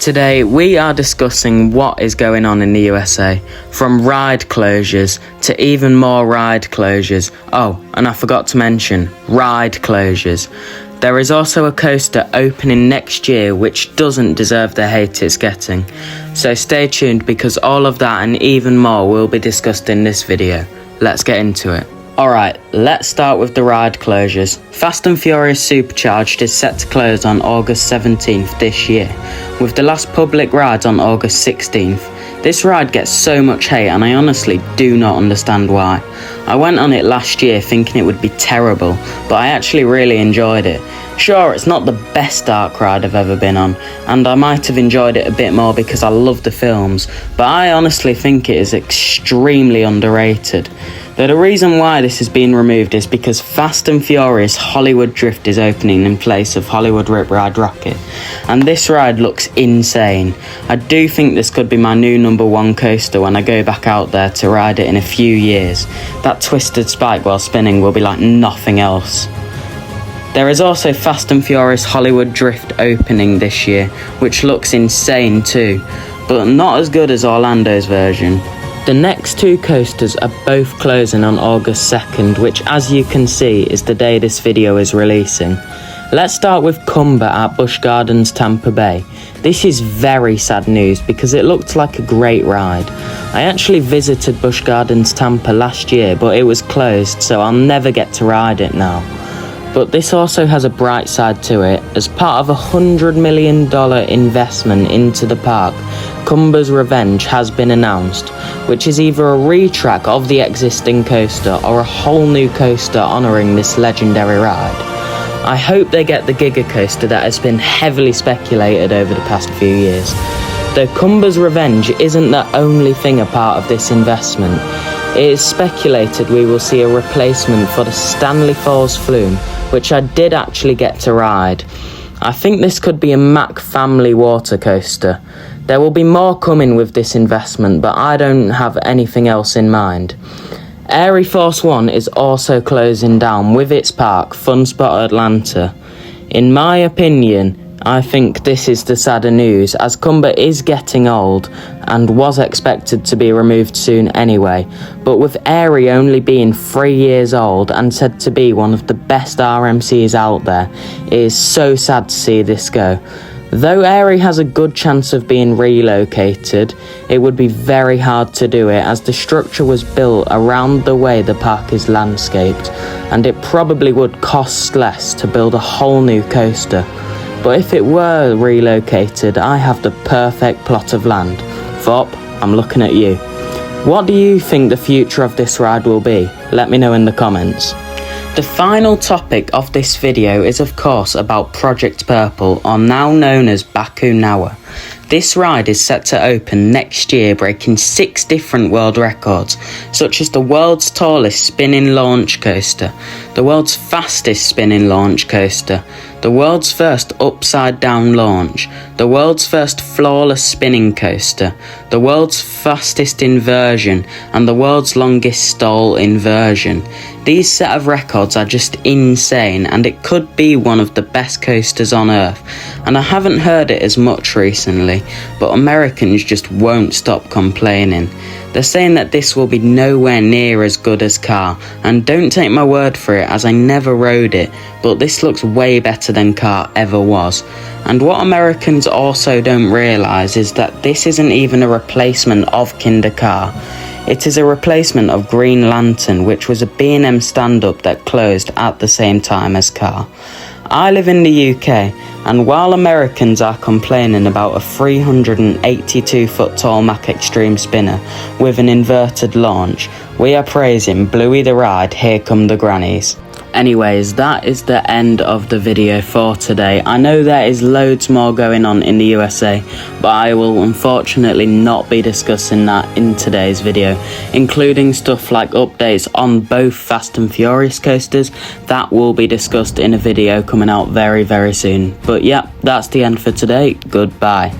Today we are discussing what is going on in the USA, from ride closures to even more ride closures. Oh, and I forgot to mention, ride closures. There is also a coaster opening next year which doesn't deserve the hate it's getting. So stay tuned because all of that and even more will be discussed in this video. Let's get into it. Alright, let's start with the ride closures. Fast and Furious Supercharged is set to close on August 17th this year, with the last public ride on August 16th. This ride gets so much hate and I honestly do not understand why. I went on it last year thinking it would be terrible, but I actually really enjoyed it. Sure, it's not the best dark ride I've ever been on, and I might have enjoyed it a bit more because I love the films, but I honestly think it is extremely underrated. The reason why this has been removed is because Fast and Furious Hollywood Drift is opening in place of Hollywood Rip Ride Rocket, and this ride looks insane. I do think this could be my new #1 coaster when I go back out there to ride it in a few years. That twisted spike while spinning will be like nothing else. There is also Fast and Furious Hollywood Drift opening this year, which looks insane too, but not as good as Orlando's version. The next two coasters are both closing on August 2nd, which as you can see is the day this video is releasing. Let's start with Cumber at Busch Gardens Tampa Bay. This is very sad news because it looked like a great ride. I actually visited Busch Gardens Tampa last year, but it was closed, so I'll never get to ride it now. But this also has a bright side to it. As part of a $100 million investment into the park, Cumber's Revenge has been announced, which is either a retrack of the existing coaster or a whole new coaster honouring this legendary ride. I hope they get the Giga coaster that has been heavily speculated over the past few years. Though Cumber's Revenge isn't the only thing a part of this investment. It is speculated we will see a replacement for the Stanley Falls Flume, which I did actually get to ride. I think this could be a Mack family water coaster. There will be more coming with this investment, but I don't have anything else in mind. Airy Force One is also closing down with its park, Fun Spot Atlanta. In my opinion, I think this is the sadder news, as Cumber is getting old and was expected to be removed soon anyway, but with Airy only being 3 years old and said to be one of the best RMCs out there, it is so sad to see this go. Though Airy has a good chance of being relocated, it would be very hard to do it as the structure was built around the way the park is landscaped, and it probably would cost less to build a whole new coaster. But if it were relocated, I have the perfect plot of land. Fop, I'm looking at you. What do you think the future of this ride will be? Let me know in the comments. The final topic of this video is of course about Project Purple, or now known as Bakunawa. This ride is set to open next year, breaking 6 different world records, such as the world's tallest spinning launch coaster, the world's fastest spinning launch coaster, the world's first upside down launch, the world's first floorless spinning coaster, the world's fastest inversion, and the world's longest stall inversion. These set of records are just insane, and it could be one of the best coasters on earth, and I haven't heard it as much recently, but Americans just won't stop complaining. They're saying that this will be nowhere near as good as Car, and don't take my word for it as I never rode it, but this looks way better than Car ever was. And what Americans also don't realise is that this isn't even a replacement of Kinder Car. It is a replacement of Green Lantern, which was a B&M stand-up that closed at the same time as Car. I live in the UK, and while Americans are complaining about a 382-foot tall Mack Extreme spinner with an inverted launch, we are praising Bluey the Ride, Here Come the Grannies. Anyways, that is the end of the video for today. I know there is loads more going on in the USA, but I will unfortunately not be discussing that in today's video, including stuff like updates on both Fast and Furious coasters. That will be discussed in a video coming out very, very soon. But yeah, that's the end for today. Goodbye.